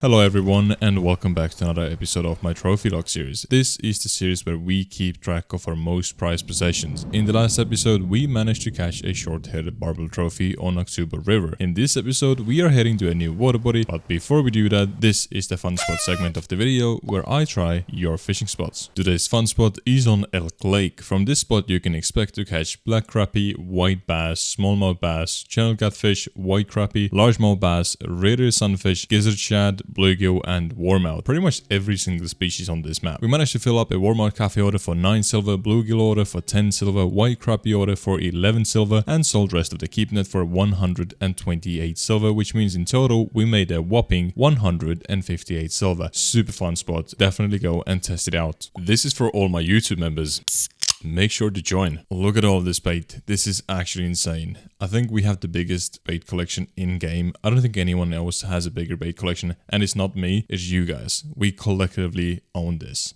Hello everyone and welcome back to another episode of my Trophy Log series. This is the series where we keep track of our most prized possessions. In the last episode we managed to catch a short-headed barbel trophy on October River. In this episode we are heading to a new water body, but before we do that, this is the fun spot segment of the video where I try your fishing spots. Today's fun spot is on Elk Lake. From this spot you can expect to catch black crappie, white bass, smallmouth bass, channel catfish, white crappie, largemouth bass, radiator sunfish, gizzard shad, bluegill and warmouth. Pretty much every single species on this map. We managed to fill up a warmouth cafe order for 9 silver, bluegill order for 10 silver, white crappie order for 11 silver, and sold rest of the keep net for 128 silver, which means in total we made a whopping 158 silver. Super fun spot. Definitely go and test it out. This is for all my YouTube members. Make sure to join. Look at all this bait. This is actually insane. I think we have the biggest bait collection in game. I don't think anyone else has a bigger bait collection, and it's not me, it's you guys. We collectively own this.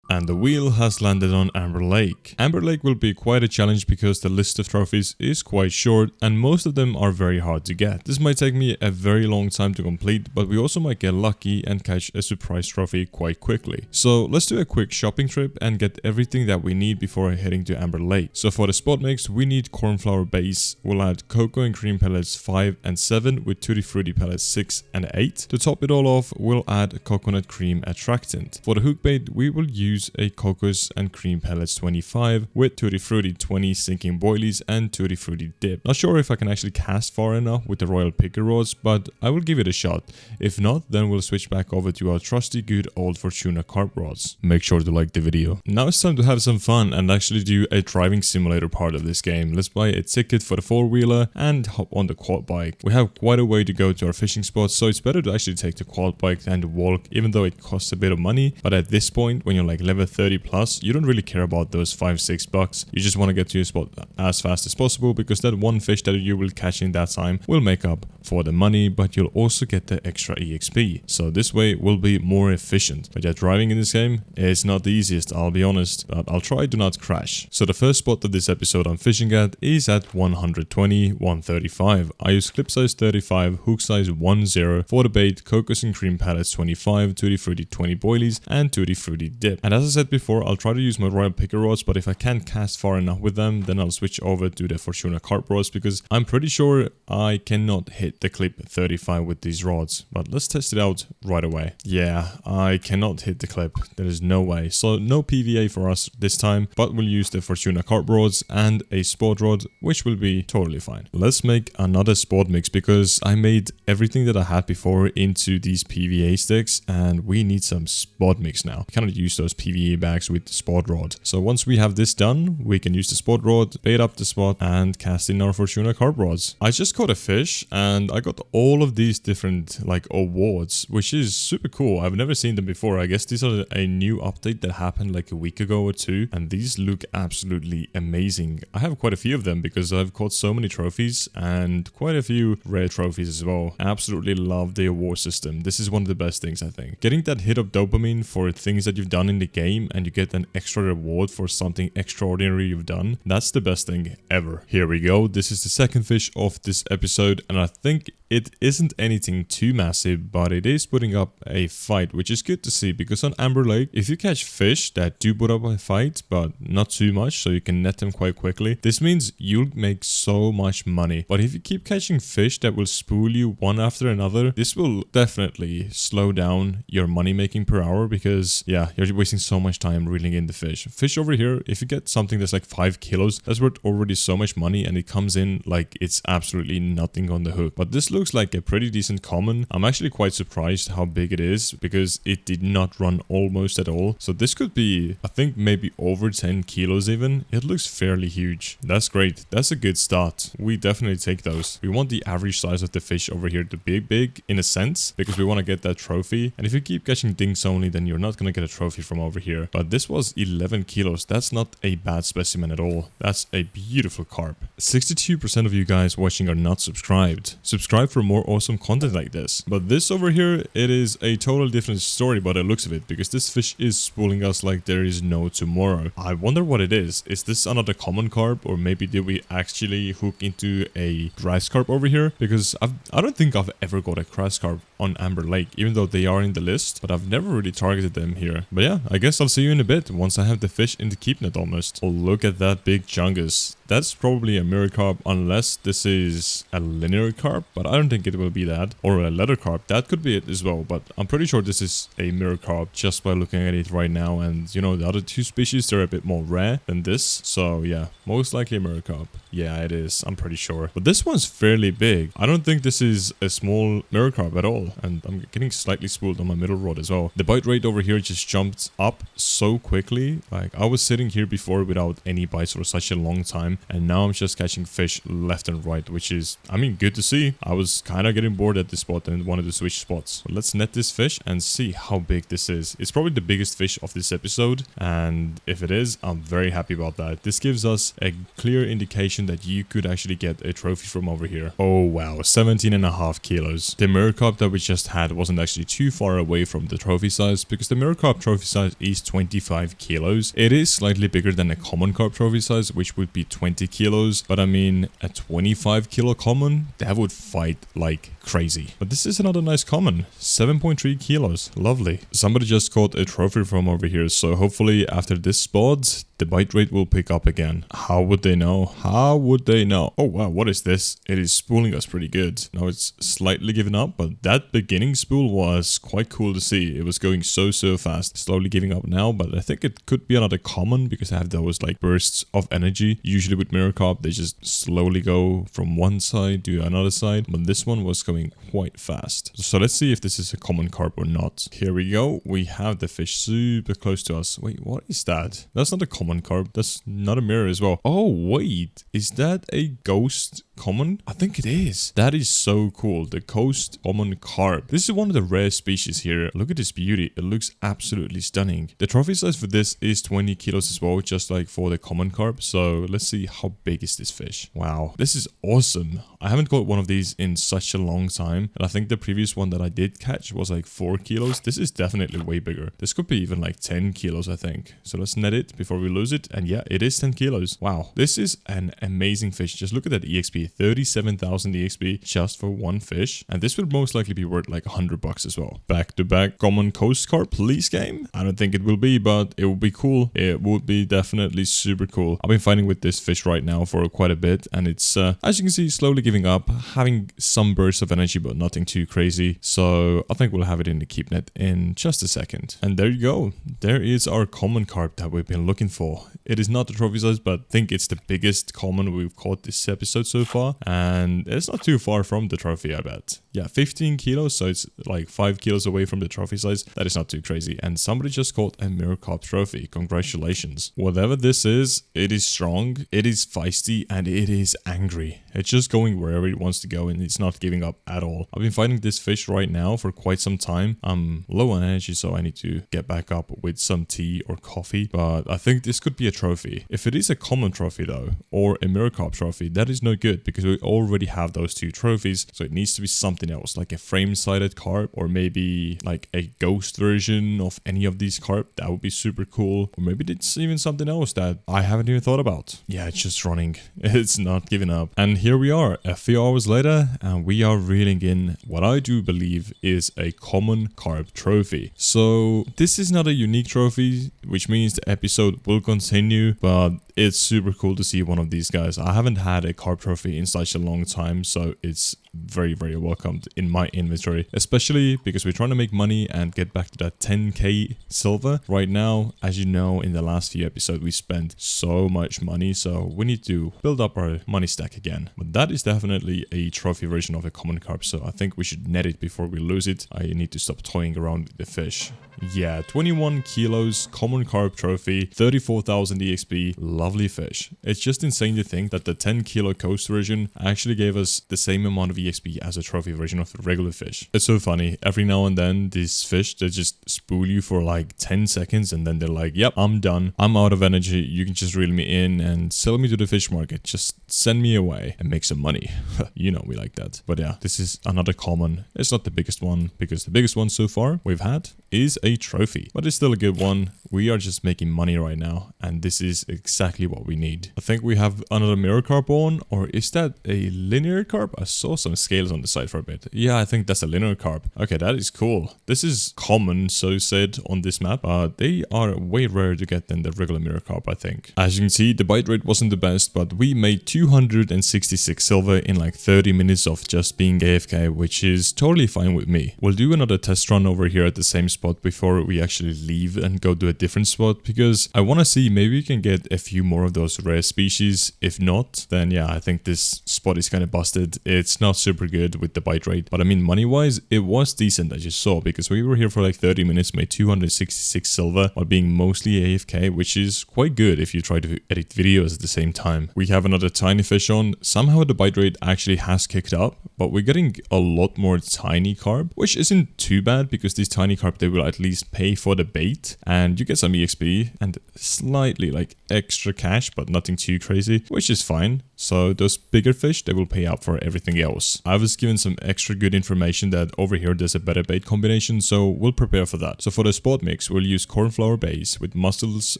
And the wheel has landed on Amber Lake. Amber Lake will be quite a challenge because the list of trophies is quite short and most of them are very hard to get. This might take me a very long time to complete, but we also might get lucky and catch a surprise trophy quite quickly. So let's do a quick shopping trip and get everything that we need before heading to Amber Lake. So for the spot mix, we need cornflour base. We'll add cocoa and cream pellets 5 and 7 with tutti frutti pellets 6 and 8. To top it all off, we'll add coconut cream attractant. For the hook bait, we will use a cocos and cream pellets 25 with tutti frutti 20 sinking boilies and tutti frutti dip. Not sure if I can actually cast far enough with the royal picker rods, but I will give it a shot. If not, then we'll switch back over to our trusty good old Fortuna carp rods. Make sure to like the video. Now it's time to have some fun and actually do a driving simulator part of this game. Let's buy a ticket for the four-wheeler and hop on the quad bike. We have quite a way to go to our fishing spots, so it's better to actually take the quad bike than to walk, even though it costs a bit of money. But at this point, when you're like level 30 plus, you don't really care about those $5-6. You just want to get to your spot as fast as possible, because that one fish that you will catch in that time will make up for the money, but you'll also get the extra EXP. So this way will be more efficient. But yeah, driving in this game is not the easiest, I'll be honest, but I'll try to not crash. So the first spot of this episode I'm fishing at is at 120, 135. I use clip size 35, hook size 10 for the bait, cocos and cream pellets 25, tutti frutti 20 boilies and tutti frutti dip. And as I said before, I'll try to use my royal picker rods, but if I can't cast far enough with them, then I'll switch over to the Fortuna carp rods, because I'm pretty sure I cannot hit the clip 35 with these rods. But let's test it out right away. Yeah, I cannot hit the clip. There is no way. So no PVA for us this time, but we'll use the Fortuna carp rods and a sport rod, which will be totally fine. Let's make another sport mix, because I made everything that I had before into these PVA sticks, and we need some sport mix now. I cannot use those PVA bags with the sport rod. So once we have this done, we can use the sport rod, bait up the spot and cast in our Fortuna carp rods. I just caught a fish and I got all of these different like awards, which is super cool. I've never seen them before. I guess these are a new update that happened like a week ago or two, and these look absolutely amazing. I have quite a few of them because I've caught so many trophies and quite a few rare trophies as well. I absolutely love the award system. This is one of the best things, I think. Getting that hit of dopamine for things that you've done in the game and you get an extra reward for something extraordinary you've done, that's the best thing ever. Here we go. This is the second fish of this episode, and I think it isn't anything too massive, but it is putting up a fight, which is good to see, because on Amber Lake, if you catch fish that do put up a fight, but not too much, so you can net them quite quickly, this means you'll make so much money. But if you keep catching fish that will spool you one after another, this will definitely slow down your money making per hour, because yeah, you're wasting so much time reeling in the fish. Fish over here, if you get something that's like 5 kilos, that's worth already so much money, and it comes in like it's absolutely nothing on the hook. But this looks like a pretty decent common. I'm actually quite surprised how big it is, because it did not run almost at all. So this could be, I think, maybe over 10 kilos even. It looks fairly huge. That's great. That's a good start. We definitely take those. We want the average size of the fish over here to be big in a sense, because we want to get that trophy. And if you keep catching dinks only, then you're not going to get a trophy from over over here. But this was 11 kilos. That's not a bad specimen at all. That's a beautiful carp. 62% of you guys watching are not subscribed. Subscribe for more awesome content like this. But this over here, it is a totally different story by the looks of it, because this fish is spooling us like there is no tomorrow. I wonder what it is. Is this another common carp, or maybe did we actually hook into a grass carp over here? Because I don't think I've ever got a grass carp on Amber Lake, even though they are in the list, but I've never really targeted them here. But yeah, I guess I'll see you in a bit once I have the fish in the keep net almost. Oh, look at that big chungus. That's probably a mirror carp, unless this is a linear carp, but I don't think it will be that. Or a leather carp, that could be it as well, but I'm pretty sure this is a mirror carp just by looking at it right now. And you know, the other two species, they're a bit more rare than this, so yeah, most likely a mirror carp. Yeah, it is, I'm pretty sure. But this one's fairly big. I don't think this is a small mirror carp at all, and I'm getting slightly spooled on my middle rod as well. The bite rate over here just jumped up so quickly. Like, I was sitting here before without any bites for such a long time, and now I'm just catching fish left and right, which is, I mean, good to see. I was kind of getting bored at this spot and wanted to switch spots. But let's net this fish and see how big this is. It's probably the biggest fish of this episode, and if it is, I'm very happy about that. This gives us a clear indication that you could actually get a trophy from over here. Oh wow, 17.5 kilos. The mirror carp that we just had wasn't actually too far away from the trophy size, because the mirror carp trophy size is 25 kilos. It is slightly bigger than a common carp trophy size, which would be 20 kilos, but I mean, a 25 kilo common, that would fight like crazy. But this is another nice common, 7.3 kilos. Lovely. Somebody just caught a trophy from over here, so hopefully after this spot, the bite rate will pick up again. How would they know? How would they know? Oh wow, what is this? It is spooling us pretty good. Now it's slightly giving up, but that beginning spool was quite cool to see. It was going so fast. Slowly giving up now, but I think it could be another common, because I have those like bursts of energy. Usually with mirror carp, they just slowly go from one side to another side, but this one was going quite fast. So let's see if this is a common carp or not. Here we go. We have the fish super close to us. Wait, what is that? That's not a common carp. That's not a mirror as well. Oh wait, is that a ghost common? I think it is. That is so cool. The ghost common carp. This is one of the rare species here. Look at this beauty. It looks absolutely stunning. The trophy size for this is 20 kilos as well, just like for the common carp. So let's see how big is this fish. Wow, this is awesome. I haven't caught one of these in such a long time, and I think the previous one that I did catch was like 4 kilos. This is definitely way bigger. This could be even like 10 kilos, I think. So let's net it before we lose it. And yeah, it is 10 kilos. Wow, this is an amazing fish. Just look at that EXP. 37,000 EXP just for one fish, and this would most likely be worth like $100 as well. Back to back common coast carp, please game. I don't think it will be, but it would be cool. It would be definitely super cool. I've been fighting with this fish right now for quite a bit, and it's as you can see, slowly giving up, having some bursts of energy, but nothing too crazy. So I think we'll have it in the keep net in just a second. And there you go. There is our common carp that we've been looking for. It is not the trophy size, but I think it's the biggest common we've caught this episode so far, and it's not too far from the trophy, I bet. Yeah, 15 kilos, so it's like 5 kilos away from the trophy size. That is not too crazy. And somebody just caught a mirror carp trophy. Congratulations. Whatever this is, it is strong, it is feisty, and it is angry. It's just going wherever it wants to go, and it's not giving up at all. I've been fighting this fish right now for quite some time. I'm low on energy, so I need to get back up with some tea or coffee, but I think this could be a trophy. If it is a common trophy though, or a mirror carp trophy, that is no good, because we already have those two trophies, so it needs to be something else, like a frame-sided carp, or maybe like a ghost version of any of these carp. That would be super cool. Or maybe it's even something else that I haven't even thought about. Yeah, it's just running. It's not giving up. And here we are a few hours later, and we are reeling in what I do believe is a common carp trophy. So this is not a unique trophy, which means the episode will continue, but it's super cool to see one of these guys. I haven't had a carp trophy in such a long time, so it's very welcomed in my inventory, especially because we're trying to make money and get back to that 10k silver. Right now, as you know, in the last few episodes we spent so much money, so we need to build up our money stack again. But that is definitely a trophy version of a common carp, so I think we should net it before we lose it. I need to stop toying around with the fish. Yeah, 21 kilos, common carp trophy, 34,000 EXP, lovely fish. It's just insane to think that the 10 kilo coast version actually gave us the same amount of EXP as a trophy version of the regular fish. It's so funny. Every now and then, these fish, they just spool you for like 10 seconds and then they're like, yep, I'm done. I'm out of energy. You can just reel me in and sell me to the fish market. Just send me away and make some money. You know we like that. But yeah, this is another common. It's not the biggest one because the biggest one so far we've had is a trophy. But it's still a good one. We are just making money right now and this is exactly what we need. I think we have another mirror carp on, or is that a linear carp? I saw some scales on the side for a bit. Yeah, I think that's a linear carp. Okay, that is cool. This is common, so said, on this map. They are way rarer to get than the regular mirror carp, I think. As you can see, the bite rate wasn't the best, but we made 266 silver in like 30 minutes of just being AFK, which is totally fine with me. We'll do another test run over here at the same spot before we actually leave and go to a different spot, because I want to see maybe we can get a few more of those rare species. If not, then yeah, I think this spot is kind of busted. It's not super good with the bite rate, but I mean money wise it was decent, as you saw, because we were here for like 30 minutes, made 266 silver while being mostly AFK, which is quite good if you try to edit videos at the same time. We have another tiny fish on. Somehow the bite rate actually has kicked up, but we're getting a lot more tiny carp, which isn't too bad because these tiny carp, they will at least pay for the bait and you get some EXP and slightly like extra cash, but nothing too crazy, which is fine. So those bigger fish, they will pay out for everything else. I was given some extra good information that over here there's a better bait combination, so we'll prepare for that. So for the spot mix, we'll use cornflower base with mussels,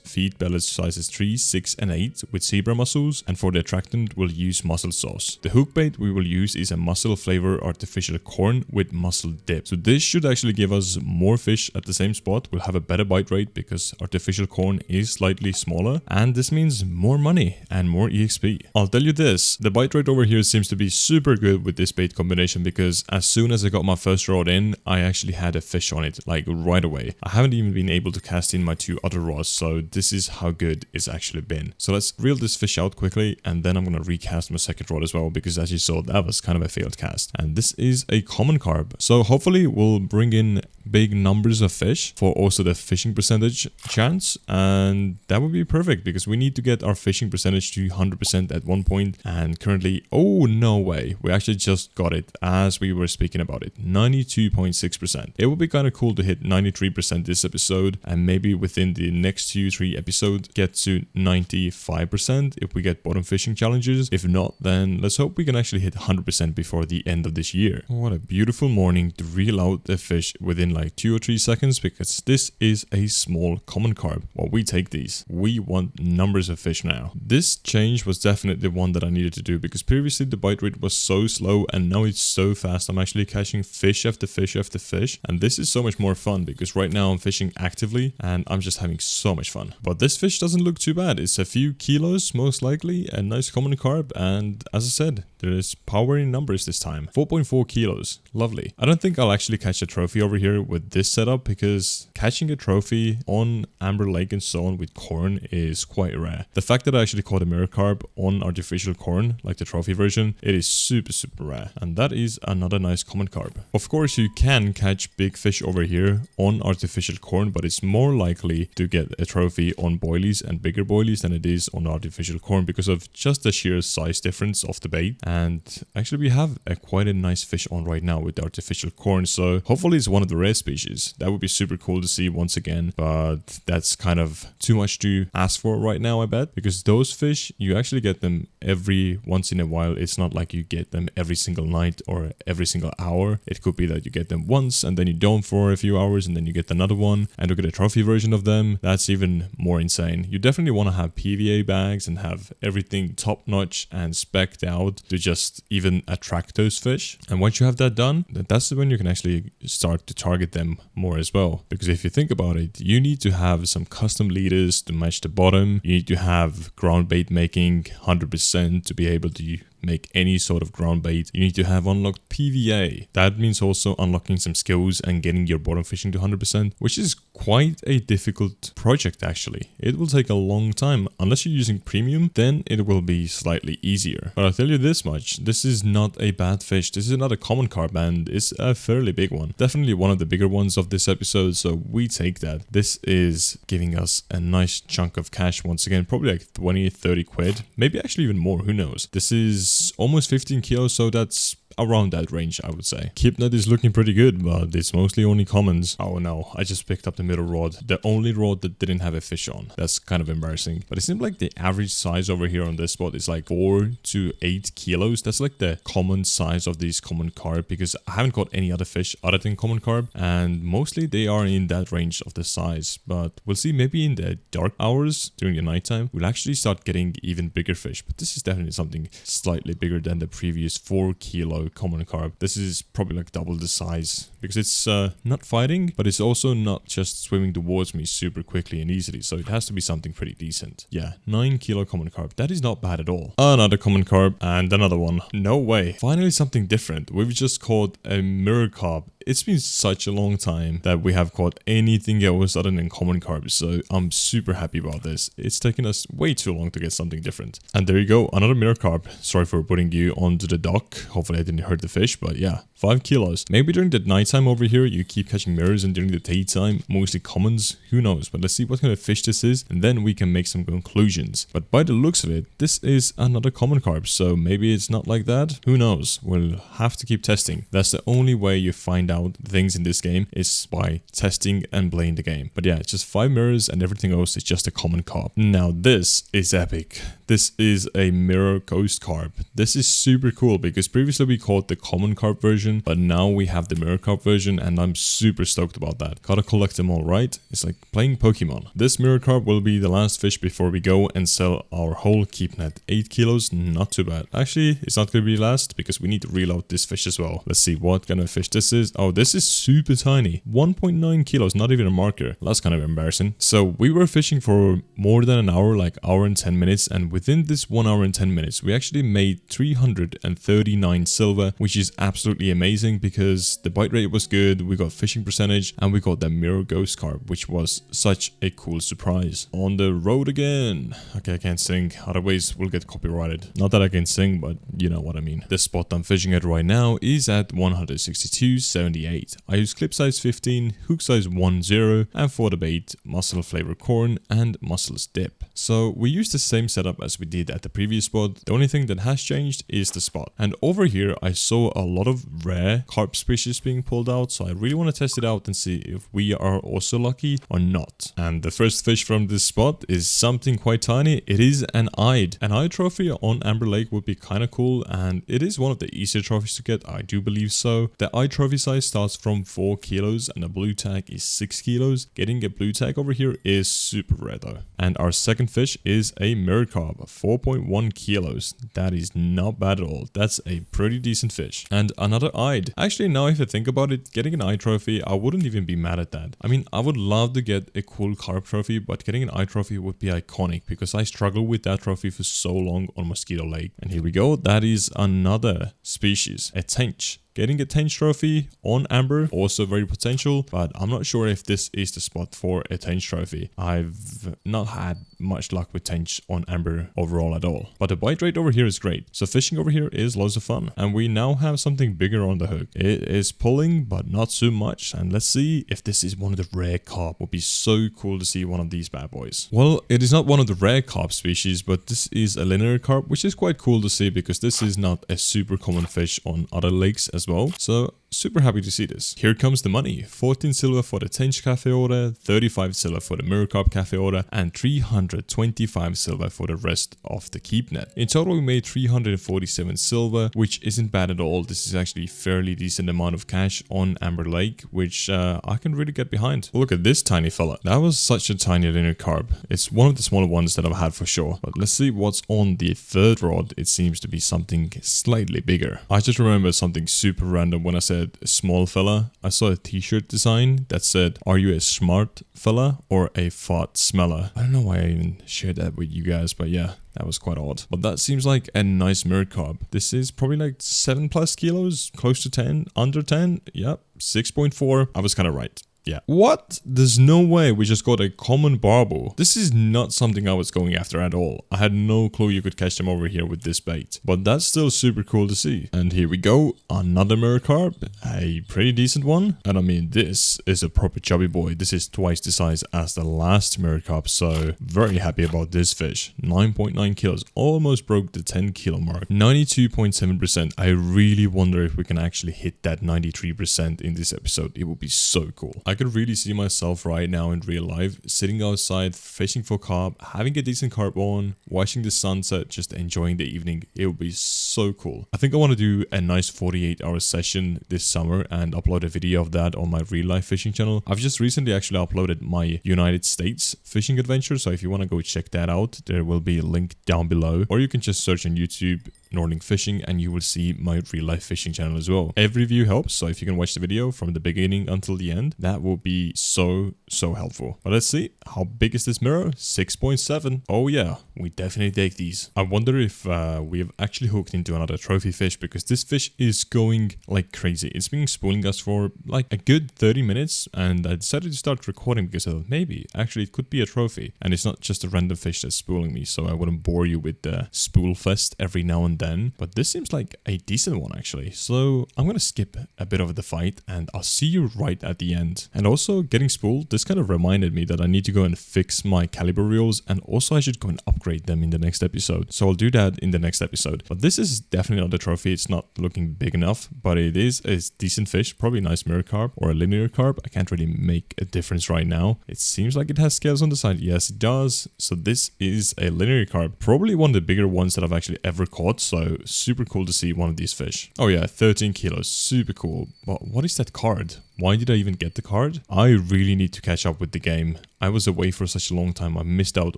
feed pellets sizes 3, 6 and 8 with zebra mussels, and for the attractant we'll use mussel sauce. The hook bait we will use is a mussel flavor artificial corn with mussel dip. So this should actually give us more fish at the same spot. We'll have a better bite rate because artificial corn is slightly smaller, and this means more money and more EXP. I'll tell you this, the bite rate over here seems to be super good with this bait combination, because as soon as I got my first rod in, I actually had a fish on it like right away. I haven't even been able to cast in my 2 other rods, so this is how good it's actually been. So let's reel this fish out quickly, and then I'm gonna recast my second rod as well, because as you saw, that was kind of a failed cast. And this is a common carp, so hopefully we'll bring in big numbers of fish for also the fishing percentage chance, and that would be perfect because we need to get our fishing percentage to 100% at one point, and currently, oh no way, we actually just got it as we were speaking about it, 92.6%. It would be kind of cool to hit 93% this episode, and maybe within the next 2-3 episodes get to 95% if we get bottom fishing challenges. If not, then let's hope we can actually hit 100% before the end of this year. What a beautiful morning to reel out a fish within like 2 or 3 seconds, because this is a small common carp. Well, we take these. We want numbers of fish now. This change was definitely one that I needed to do, because previously the bite rate was so slow and now it's so fast. I'm actually catching fish after fish after fish, and this is so much more fun because right now I'm fishing actively and I'm just having so much fun. But this fish doesn't look too bad. It's a few kilos most likely, a nice common carp, and as I said, there is power in numbers this time. 4.4 kilos. Lovely. I don't think I'll actually catch a trophy over here with this setup, because catching a trophy on Amber Lake and so on with corn is quite rare. The fact that I actually caught a mirror carp on artificial corn, like the trophy version, it is super rare. And that is another nice common carp. Of course, you can catch big fish over here on artificial corn, but it's more likely to get a trophy on boilies and bigger boilies than it is on artificial corn, because of just the sheer size difference of the bait. And actually we have quite a nice fish on right now with the artificial corn, so hopefully it's one of the rare species. That would be super cool to see once again, but that's kind of too much to ask for right now, I bet, because those fish, you actually get them every once in a while. It's not like you get them every single night or every single hour. It could be that you get them once and then you don't for a few hours and then you get another one and you get a trophy version of them. That's even more insane. You definitely want to have PVA bags and have everything top notch and specced out to just even attract those fish. And once you have that done, that's when you can actually start to target them more as well. Because if you think about it, you need to have some custom leaders to match the bottom. You need to have ground bait making 100% to be able to make any sort of ground bait. You need to have unlocked PVA. That means also unlocking some skills and getting your bottom fishing to 100%, which is quite a difficult project actually. It will take a long time. Unless you're using premium, then it will be slightly easier. But I'll tell you this much, this is not a bad fish. This is not a common carp, and it's a fairly big one. Definitely one of the bigger ones of this episode, so we take that. This is giving us a nice chunk of cash once again, probably like 20-30 quid, maybe actually even more, who knows. This is almost 15 kilos, so that's around that range, I would say. Keepnet is looking pretty good, but it's mostly only commons. Oh no, I just picked up the middle rod. The only rod that didn't have a fish on. That's kind of embarrassing. But it seems like the average size over here on this spot is like 4 to 8 kilos. That's like the common size of these common carp, because I haven't caught any other fish other than common carp, and mostly they are in that range of the size. But we'll see, maybe in the dark hours during the nighttime, we'll actually start getting even bigger fish. But this is definitely something slightly bigger than the previous 4 kilo common carp. This is probably like double the size, because it's not fighting, but it's also not just swimming towards me super quickly and easily, so it has to be something pretty decent. Yeah, 9 kilo common carp. That is not bad at all. Another common carp and another one. No way. Finally something different. We've just caught a mirror carp. It's been such a long time that we have caught anything else other than common carp, so I'm super happy about this. It's taken us way too long to get something different. And there you go, another mirror carp. Sorry for putting you onto the dock. Hopefully I didn't hurt the fish, but yeah, 5 kilos. Maybe during the nighttime over here you keep catching mirrors, and during the daytime mostly commons. Who knows? But let's see what kind of fish this is, and then we can make some conclusions. But by the looks of it, this is another common carp, so maybe it's not like that. Who knows? We'll have to keep testing. That's the only way you find out things in this game, is by testing and playing the game. But yeah, it's just 5 mirrors and everything else is just a common carp. Now this is epic. This is a mirror ghost carp. This is super cool because previously we caught the common carp version, but now we have the mirror carp version, and I'm super stoked about that. Gotta collect them all, right? It's like playing Pokemon. This mirror carp will be the last fish before we go and sell our whole keep net. 8 kilos, not too bad. Actually, it's not gonna be last because we need to reload this fish as well. Let's see what kind of fish this is. Oh, this is super tiny. 1.9 kilos, not even a marker. That's kind of embarrassing. So we were fishing for more than an hour, like hour and 10 minutes, and within this 1 hour and 10 minutes, we actually made 339 silver, which is absolutely amazing because the bite rate was good, we got fishing percentage, and we got the mirror ghost carp, which was such a cool surprise. On the road again. Okay, I can't sing, otherwise we'll get copyrighted. Not that I can sing, but you know what I mean. The spot I'm fishing at right now is at 162.78. I use clip size 15, hook size 10, and for the bait, mussel flavor corn and mussels dip. So we use the same setup as we did at the previous spot. The only thing that has changed is the spot. And over here I saw a lot of rare carp species being pulled out, so I really want to test it out and see if we are also lucky or not. And the first fish from this spot is something quite tiny. It is an eyed. An eye trophy on Amber Lake would be kind of cool, and it is one of the easier trophies to get, I do believe so. The eye trophy size starts from 4 kilos and the blue tag is 6 kilos. Getting a blue tag over here is super rare though. And our second fish is a mirror carp, 4.1 kilos. That is not bad at all. That's a pretty decent fish. And another eyed. Actually, now if I think about it, getting an eye trophy, I wouldn't even be mad at that. I mean, I would love to get a cool carp trophy, but getting an eye trophy would be iconic because I struggled with that trophy for so long on Mosquito Lake. And here we go. That is another species, a tench. Getting a tench trophy on Amber, also very potential, but I'm not sure if this is the spot for a tench trophy. I've not had much luck with tench on Amber overall at all. But the bite rate over here is great, so fishing over here is loads of fun. And we now have something bigger on the hook. It is pulling, but not so much. And let's see if this is one of the rare carp. Would be so cool to see one of these bad boys. Well, it is not one of the rare carp species, but this is a linear carp, which is quite cool to see because this is not a super common fish on other lakes as well. So super happy to see this. Here comes the money. 14 silver for the tench cafe order, 35 silver for the mirror carp cafe order, and 325 silver for the rest of the keep net. In total we made 347 silver, which isn't bad at all. This is actually a fairly decent amount of cash on Amber Lake, which I can really get behind. Look at this tiny fella. That was such a tiny linear carp. It's one of the smaller ones that I've had for sure. But let's see what's on the third rod. It seems to be something slightly bigger. I just remember something super random when I said a small fella. I saw a t-shirt design that said, "Are you a smart fella or a fart smeller?" I don't know why I even shared that with you guys, but yeah, that was quite odd. But that seems like a nice mirror carp. This is probably like 7+ kilos, close to 10, under 10. Yep, 6.4. I was kind of right. Yeah. What? There's no way we just got a common barbel. This is not something I was going after at all. I had no clue you could catch them over here with this bait. But that's still super cool to see. And here we go. Another mirror carp. A pretty decent one. And I mean, this is a proper chubby boy. This is twice the size as the last mirror carp. So very happy about this fish. 9.9 kilos. Almost broke the 10 kilo mark. 92.7%. I really wonder if we can actually hit that 93% in this episode. It would be so cool. I could really see myself right now in real life, sitting outside, fishing for carp, having a decent carp on, watching the sunset, just enjoying the evening. It would be so cool. I think I want to do a nice 48-hour session this summer and upload a video of that on my real life fishing channel. I've just recently actually uploaded my United States fishing adventure, so if you want to go check that out, there will be a link down below, or you can just search on YouTube Nordic fishing and you will see my real life fishing channel as well. Every view helps, so if you can watch the video from the beginning until the end, that will be so helpful. But let's see, how big is this mirror? 6.7. Oh yeah, we definitely take these. I wonder if we have actually hooked into another trophy fish, because this fish is going like crazy. It's been spooling us for like a good 30 minutes, and I decided to start recording because I thought maybe actually it could be a trophy and it's not just a random fish that's spooling me, so I wouldn't bore you with the spool fest every now and then. But this seems like a decent one actually, so I'm gonna skip a bit of the fight and I'll see you right at the end. And also, getting spooled, this kind of reminded me that I need to go and fix my caliber reels, and also I should go and upgrade them in the next episode, so I'll do that in the next episode. But this is definitely not a trophy. It's not looking big enough, but it is a decent fish, probably a nice mirror carp or a linear carp. I can't really make a difference right now. It seems like it has scales on the side. Yes, it does. So this is a linear carp, probably one of the bigger ones that I've actually ever caught, so super cool to see one of these fish. Oh yeah, 13 kilos, super cool. But what is that card? Why did I even get the card? I really need to catch up with the game. I was away for such a long time, I missed out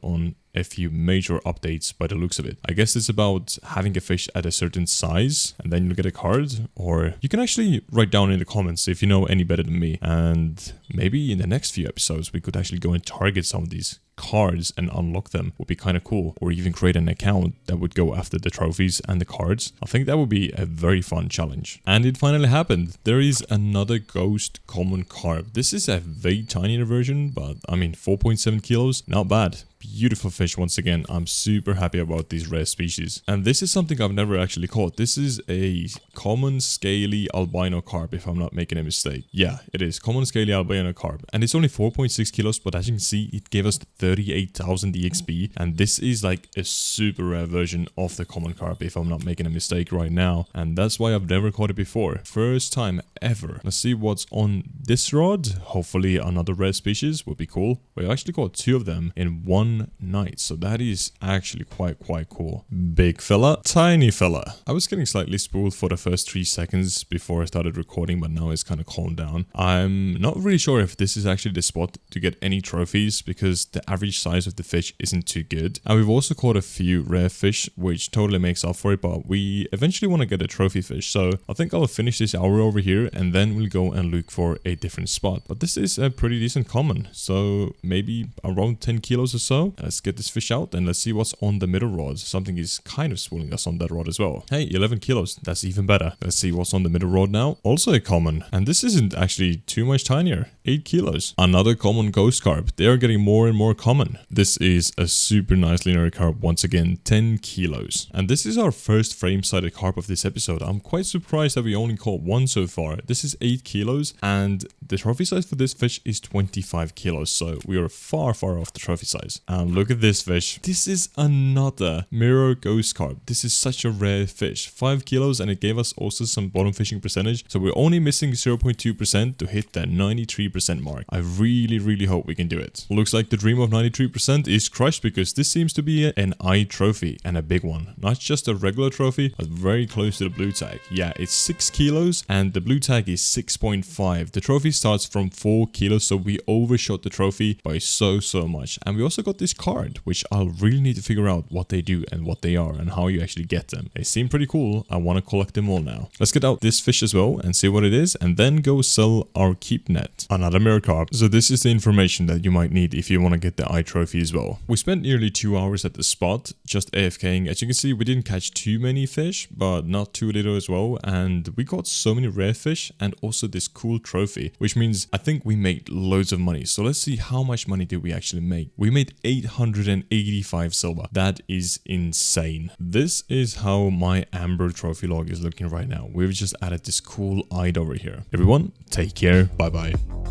on a few major updates by the looks of it. I guess it's about having a fish at a certain size and then you'll get a card, or you can actually write down in the comments if you know any better than me. And maybe in the next few episodes we could actually go and target some of these cards and unlock them. Would be kind of cool. Or even create an account that would go after the trophies and the cards. I think that would be a very fun challenge. And it finally happened. There is another ghost common carp. This is a way tinier version, but I mean 4.7 kilos, not bad. Beautiful fish once again. I'm super happy about these rare species. And this is something I've never actually caught. This is a common scaly albino carp, if I'm not making a mistake. Yeah, it is common scaly albino carp. And it's only 4.6 kilos, but as you can see, it gave us 38,000 EXP. And this is like a super rare version of the common carp, if I'm not making a mistake right now. And that's why I've never caught it before. First time ever. Let's see what's on this rod. Hopefully another rare species would be cool. We actually caught 2 of them in one night, so that is actually quite cool. Big fella, tiny fella. I was getting slightly spooled for the first 3 seconds before I started recording, but now it's kind of calmed down. I'm not really sure if this is actually the spot to get any trophies, because the average size of the fish isn't too good. And we've also caught a few rare fish, which totally makes up for it, but we eventually want to get a trophy fish. So I think I'll finish this hour over here and then we'll go and look for a different spot. But this is a pretty decent common, so maybe around 10 kilos or so. Let's get this fish out and let's see what's on the middle rod. Something is kind of spooling us on that rod as well. Hey, 11 kilos. That's even better. Let's see what's on the middle rod now. Also a common. And this isn't actually too much tinier. 8 kilos. Another common ghost carp. They are getting more and more common. This is a super nice linear carp once again. 10 kilos. And this is our first frame-sided carp of this episode. I'm quite surprised that we only caught 1 so far. This is 8 kilos and the trophy size for this fish is 25 kilos. So we are far off the trophy size. And look at this fish. This is another mirror ghost carp. This is such a rare fish. 5 kilos, and it gave us also some bottom fishing percentage. So we're only missing 0.2% to hit that 93% mark. I really hope we can do it. Looks like the dream of 93% is crushed, because this seems to be an eye trophy, and a big one. Not just a regular trophy, but very close to the blue tag. Yeah, it's 6 kilos and the blue tag is 6.5. The trophy starts from 4 kilos, so we overshot the trophy by so much. And we also got this card, which I'll really need to figure out what they do and what they are and how you actually get them. They seem pretty cool. I want to collect them all now. Let's get out this fish as well and see what it is, and then go sell our keep net. Another mirror carp. So this is the information that you might need if you want to get the eye trophy as well. We spent nearly 2 hours at the spot just AFKing. As you can see, we didn't catch too many fish, but not too little as well, and we got so many rare fish and also this cool trophy, which means I think we made loads of money. So let's see how much money did we actually make. We made 885 silver. That is insane. This is how my amber trophy log is looking right now. We've just added this cool eye over here. Everyone, take care. Bye bye.